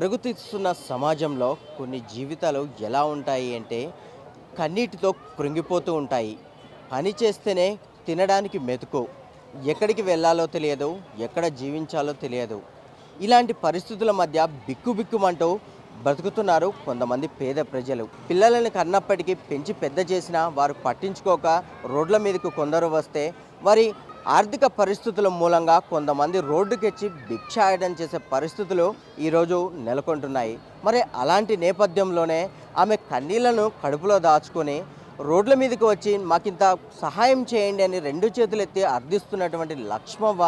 పరుగుతీస్తున్న సమాజంలో కొన్ని జీవితాలు ఎలా ఉంటాయి అంటే కన్నీటితో కృంగిపోతూ ఉంటాయి. పని చేస్తేనే తినడానికి మెతుకు, ఎక్కడికి వెళ్ళాలో తెలియదు, ఎక్కడ జీవించాలో తెలియదు. ఇలాంటి పరిస్థితుల మధ్య బిక్కుబిక్కుమంటూ బ్రతుకుతున్నారు కొంతమంది పేద ప్రజలు. పిల్లలను కన్నప్పటికీ పెంచి పెద్ద చేసినా వారు పట్టించుకోక రోడ్ల మీదకు కొందరు వస్తే వారి ఆర్థిక పరిస్థితుల మూలంగా కొంతమంది రోడ్డుకెచ్చి భిక్షాటన చేసే పరిస్థితులు ఈరోజు నెలకొంటున్నాయి. మరి అలాంటి నేపథ్యంలోనే ఆమె కన్నీళ్లను కడుపులో దాచుకొని రోడ్ల మీదకి వచ్చి మాకింత సహాయం చేయండి అని రెండు చేతులు ఎత్తి అర్థిస్తున్నటువంటి లక్ష్మవ్వ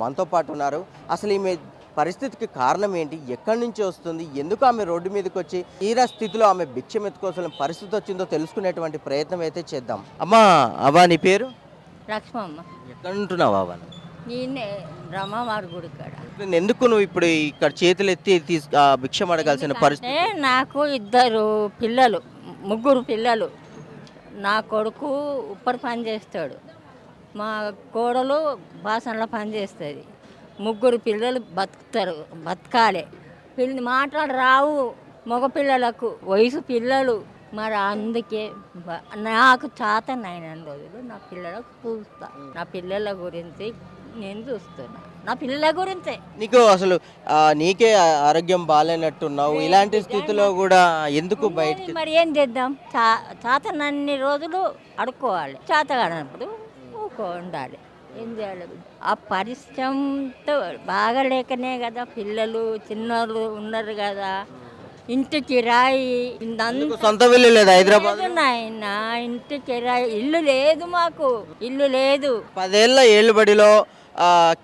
మనతో పాటు ఉన్నారు. అసలు ఈమె పరిస్థితికి కారణం ఏంటి, ఎక్కడి నుంచి వస్తుంది, ఎందుకు ఆమె రోడ్డు మీదకి వచ్చి తీరా స్థితిలో ఆమె భిక్షం ఎత్తుకోవాల్సిన పరిస్థితి వచ్చిందో తెలుసుకునేటువంటి ప్రయత్నం అయితే చేద్దాం. అమ్మా అవ్వా, నీ పేరు? లక్ష్మమ్మ. ఎక్కడ ఉంటున్నావు అవ్వ? నేనే రమ్మవారి గుడి కాడ. ఎందుకు నువ్వు ఇప్పుడు ఇక్కడ చేతులు ఎత్తి భిక్షం అడగాల్సిన పరిస్థితి? నాకు ఇద్దరు పిల్లలు, ముగ్గురు పిల్లలు. నా కొడుకు ఉప్పర్ పని చేస్తాడు, మా కోడలు బాసనలో పని చేస్తుంది. ముగ్గురు పిల్లలు బతకాలి. మాట్లాడి రావు మగపిల్లలకు, వయసు పిల్లలు. మరి అందుకే నాకు చేతనైన రోజులు నా పిల్లలకు చూస్తా. నా పిల్లల గురించి నేను చూస్తున్నా, నా పిల్లల గురించే. నీకు అసలు నీకే ఆరోగ్యం బాగాలేనట్టున్నావు, ఇలాంటి స్థితిలో కూడా ఎందుకు బయటికి? మరి ఏం చేద్దాం, చేతనన్ని రోజులు అడుక్కోవాలి, చేత కానప్పుడు ఉండాలి. ఏం చేయాలి? ఆ పరిశ్రమతో బాగలేకనే కదా పిల్లలు చిన్నోళ్ళు ఉన్నారు కదా. ఇంటికి రాయి సొంత ఇల్లు లేదు హైదరాబాద్? నాయన ఇంటికి రాయి ఇల్లు లేదు, మాకు ఇల్లు లేదు. 10 ఏళ్ల ఏళ్ళబడిలో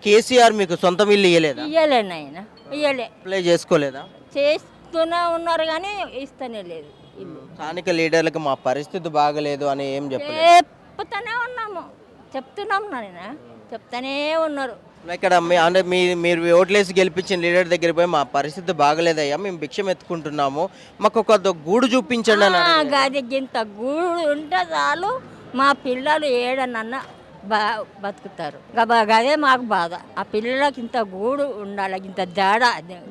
కేసీఆర్ మీకు సొంత ఇల్లు ఇయ్యలేదా? ఇయ్యలే నాయన, ఇయ్యలే. అప్లై చేసుకోలేదా? చేస్తూనే ఉన్నారు కానీ ఇస్తూనే లేదు ఇల్లు. స్థానిక లీడర్లకు మా పరిస్థితి బాగలేదు అని ఏం చెప్పలేదు? చెప్తూనే ఉన్నాము, చెప్తున్నాం నాయన, చెప్తానే ఉన్నారు. ఇక్కడ అంటే మీరు ఓట్లేసి గెలిపించిన లీడర్ దగ్గర పోయి మా పరిస్థితి బాగలేదయ్యా, మేము భిక్షం ఎత్తుకుంటున్నాము, మాకు ఒక గూడు చూపించండి అని. గది ఇంత గూడు ఉంటే చాలు, మా పిల్లలు ఏడనన్నా బతుకుతారు. అదే మాకు బాధ. ఆ పిల్లలకి ఇంత గూడు ఉండాలి, ఇంత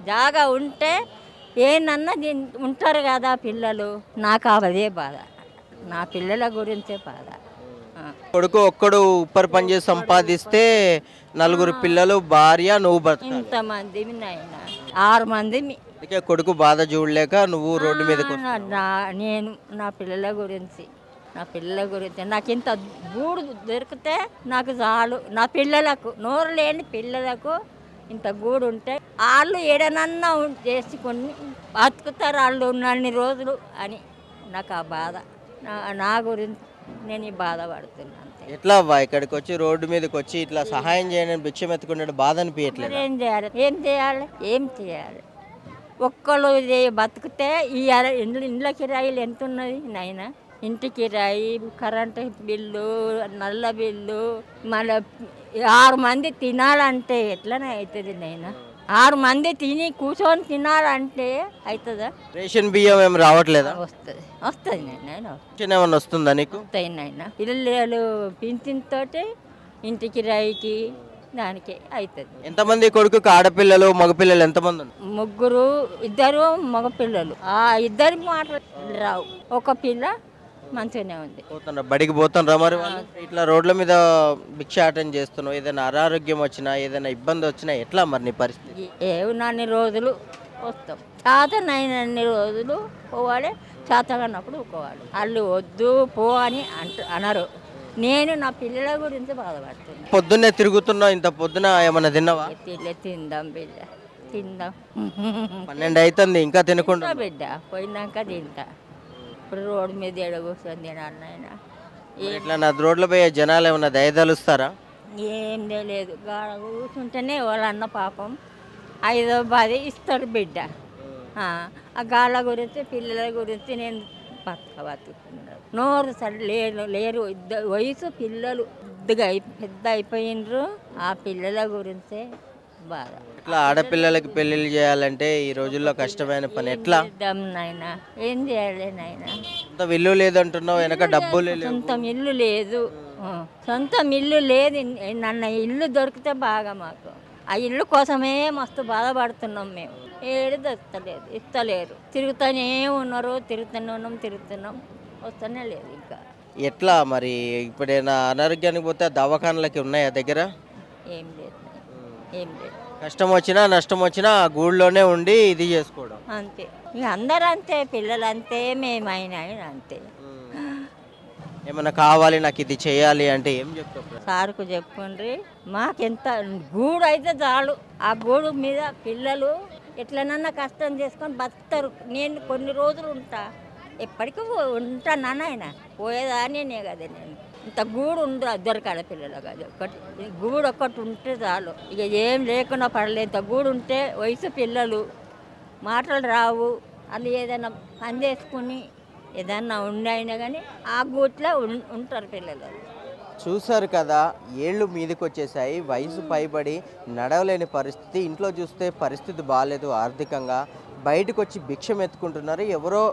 జాగా ఉంటే ఏనన్నా ఉంటారు కదా పిల్లలు. నాకు అదే బాధ, నా పిల్లల గురించే బాధ. కొడుకు ఒక్కడు ఉప్పర్ పని చేసి సంపాదిస్తే 4 పిల్లలు, భార్య, నువ్వు బతుకు. ఇంతమంది నాయన 6 మంది. కొడుకు బాధ చూడలేక నువ్వు రోడ్డు మీద. నేను నా పిల్లల గురించి నాకు ఇంత గూడు దొరికితే నాకు చాలు. నా పిల్లలకు, నోరు లేని పిల్లలకు ఇంత గూడు ఉంటే వాళ్ళు ఏడనన్నా చేసుకొని బతుకుతారు వాళ్ళు ఉన్నన్ని రోజులు అని నాకు ఆ బాధ. నా గురించి నేను ఈ బాధపడుతున్నాను. ఎట్లా అవ్వా ఇక్కడికి వచ్చి రోడ్డు మీదకి వచ్చి ఇట్లా సహాయం చేయని భిక్షం ఎత్తుకునే బాధ అనిపించట్లేదు? ఏం చేయాలి ఒక్కళ్ళు బతికితే ఈ ఇండ్ల కిరాయిలు ఎంత ఉన్నది నాయన? ఇంటి కిరాయి, కరెంటు బిల్లు, నల్ల బిల్లు, మళ్ళీ 6 మంది తినాలంటే ఎట్లనే అవుతుంది నాయన? 6 మంది తిని కూర్చొని తినాలంటే అవుతుందా? రేషన్ బియ్యం ఏమి రావట్లేదా? వస్తుంది నాయన. ఏమన్నా వస్తుందా నీకు? వస్తాయి నాయన. పిల్లలు పింఛన్తోటి ఇంటికి రాయికి దానికి అవుతుంది. ఎంతమంది కొడుకు ఆడపిల్లలు మగపిల్లలు ఎంతమంది? ముగ్గురు, ఇద్దరు మగపిల్లలు. ఆ ఇద్దరి మాటలు రావు, ఒక పిల్ల మంచిగానే ఉంది. బడికి పోతారా మరి? ఇట్లా రోడ్ల మీద భిక్షాటన చేస్తున్నావు, ఏదైనా అనారోగ్యం వచ్చినా ఏదైనా ఇబ్బంది వచ్చినా ఎట్లా మరి నీ పరిస్థితి? ఏమన్నీ రోజులు వస్తాం, చేతనైనన్ని రోజులు పోవాలి, చేతనప్పుడు పోవాలి. వాళ్ళు వద్దు పో అని అనరు. నేను నా పిల్లల గురించి బాధపడుతున్నాను. పొద్దున్నే తిరుగుతున్నావు, ఇంత పొద్దున ఏమన్నా తిన్నావా? తిందాం బిడ్డ, తిందాం. 12 అవుతుంది ఇంకా తినకుండా? బిడ్డ పోయినాక తింటా. ఇప్పుడు రోడ్డు మీద ఏడ కూర్చొని తినాలి నాయన. ఇట్లా నా రోడ్ల పోయే జనాలు ఏమన్నా దయదలుస్తారా? ఏం లేదు, గాడ కూర్చుంటేనే వాళ్ళన్న పాపం 5-10 ఇస్తాడు బిడ్డ. ఆ గాళ్ళ గురించి పిల్లల గురించి నేను బతుకుతున్నాను. నోరు లేరు, వయసు పిల్లలు పెద్ద అయిపోయినరు. ఆ పిల్లల గురించే బాధ. ఇట్లా ఆడపిల్లలకి పెళ్లిళ్ళు చేయాలంటే ఈ రోజుల్లో కష్టమైన పని. ఎట్లా నాయన? ఏం చేయాలి నాయన? సొంత ఇల్లు లేదంటున్నావు, వెనక డబ్బులు లేవు. సొంతం ఇల్లు లేదు. నన్న ఇల్లు దొరికితే బాగా మాకు. ఆ ఇల్లు కోసమే మస్తు బాధపడుతున్నాం మేము. ఏడు ఇస్తలేరు. తిరుగుతూనే తిరుగుతున్నాం వస్తూనే లేదు ఇంకా. ఎట్లా మరి ఇప్పుడైనా అనారోగ్యానికి పోతే దవాఖానలకి ఉన్నాయా దగ్గర? ఏం లేదు, ఏం లేదు. కష్టం వచ్చినా నష్టం వచ్చినా ఆ గూడులోనే ఉండి ఇది చేసుకోవడం. అంతే, ఇక అందరూ అంతే, పిల్లలు అంతే, మేమైనా అంతే. ఏమన్నా కావాలి నాకు ఇది చేయాలి అంటే ఏం చెప్తావు? సార్కు చెప్పుండ్రి, మాకెంత గూడు అయితే చాలు. ఆ గూడు మీద పిల్లలు ఎట్లనన్నా కష్టం చేసుకొని బతుకుతారు. నేను కొన్ని రోజులు ఉంటా, ఎప్పటికీ ఉంటాను ఆయన, పోయేదానే కదా నేను. ఇంత గూడు దొరకాల పిల్లలకు, అది ఒకటి, ఈ గూడు ఒక్కటి ఉంటే చాలు. ఇక ఏం లేకుండా పడలేదు. ఇంత గూడు ఉంటే వయసు పిల్లలు మాటలు రావు, అది ఏదైనా పని చేసుకుని ఏదన్నా ఉండైనా కానీ ఆ గూట్లో ఉంటారు పిల్లలు. చూశారు కదా, ఏళ్ళు మీదకి వచ్చేసాయి, వయసు పైబడి నడవలేని పరిస్థితి. ఇంట్లో చూస్తే పరిస్థితి బాగాలేదు ఆర్థికంగా, బయటకు వచ్చి భిక్షం ఎత్తుకుంటున్నారు. ఎవరో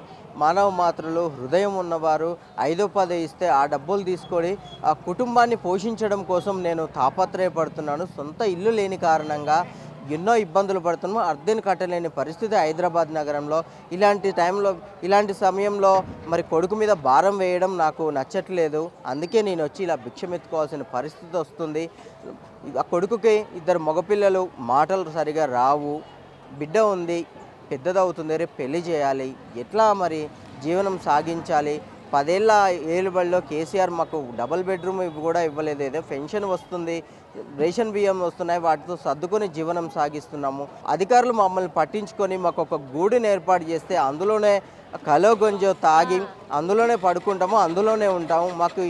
మానవ మాత్రలు హృదయం ఉన్నవారు 5-10 ఇస్తే ఆ డబ్బులు తీసుకొని ఆ కుటుంబాన్ని పోషించడం కోసం నేను తాపత్రయపడుతున్నాను. సొంత ఇల్లు లేని కారణంగా ఎన్నో ఇబ్బందులు పడుతున్నాము. అద్దెను కట్టలేని పరిస్థితి హైదరాబాద్ నగరంలో. ఇలాంటి సమయంలో మరి కొడుకు మీద భారం వేయడం నాకు నచ్చట్లేదు. అందుకే నేను వచ్చి ఇలా భిక్షం ఎత్తుకోవాల్సిన పరిస్థితి వస్తుంది. ఆ కొడుకుకి 2 మగపిల్లలు, మాటలు సరిగా రావు, బిడ్డ ఉంది, పెద్దదవుతుంది, రేపు పెళ్లి చేయాలి. ఎట్లా మరి జీవనం సాగించాలి? 10 ఏళ్ళ ఏలుబడిలో కేసీఆర్ మాకు డబుల్ బెడ్రూమ్ ఇవి కూడా ఇవ్వలేదు. ఏదో పెన్షన్ వస్తుంది, రేషన్ బియ్యం వస్తున్నాయి, వాటితో సర్దుకొని జీవనం సాగిస్తున్నాము. అధికారులు మమ్మల్ని పట్టించుకొని మాకు ఒక గూడుని ఏర్పాటు చేస్తే అందులోనే కలో గొంజో తాగి అందులోనే పడుకుంటాము, అందులోనే ఉంటాము. మాకు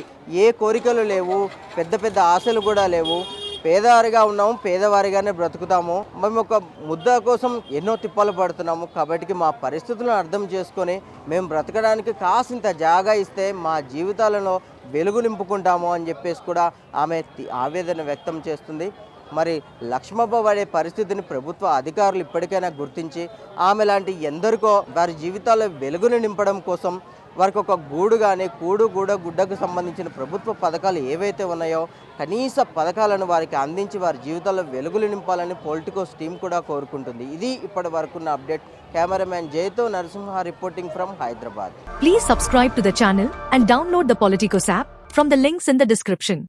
ఏ కోరికలు లేవు, పెద్ద పెద్ద ఆశలు కూడా లేవు. పేదవారిగా ఉన్నాము, పేదవారిగానే బ్రతుకుతాము. మేము ఒక ముద్ద కోసం ఎన్నో తిప్పలు పడుతున్నాము. కాబట్టి మా పరిస్థితులను అర్థం చేసుకొని మేము బ్రతకడానికి కాసింత జాగా ఇస్తే మా జీవితాలలో వెలుగు నింపుకుంటాము అని చెప్పేసి కూడా ఆమె ఆవేదన వ్యక్తం చేస్తుంది. మరి లక్ష్మవ్వ పడే పరిస్థితిని ప్రభుత్వ అధికారులు ఇప్పటికైనా గుర్తించి ఆమె లాంటి ఎందరికో వారి జీవితాల్లో వెలుగుని నింపడం కోసం వారికి ఒక గూడు కానీ గుడ్డకు సంబంధించిన ప్రభుత్వ పథకాలు ఏవైతే ఉన్నాయో కనీస పథకాలను వారికి అందించి వారి జీవితాల్లో వెలుగులు నింపాలని పొలిటికోస్ టీం కూడా కోరుకుంటుంది. ఇది ఇప్పటి వరకున్న అప్డేట్. కెమెరామ్యాన్ జయతో Narasimha reporting from Hyderabad. Please subscribe to the channel and download the Politicos app from the links in the description.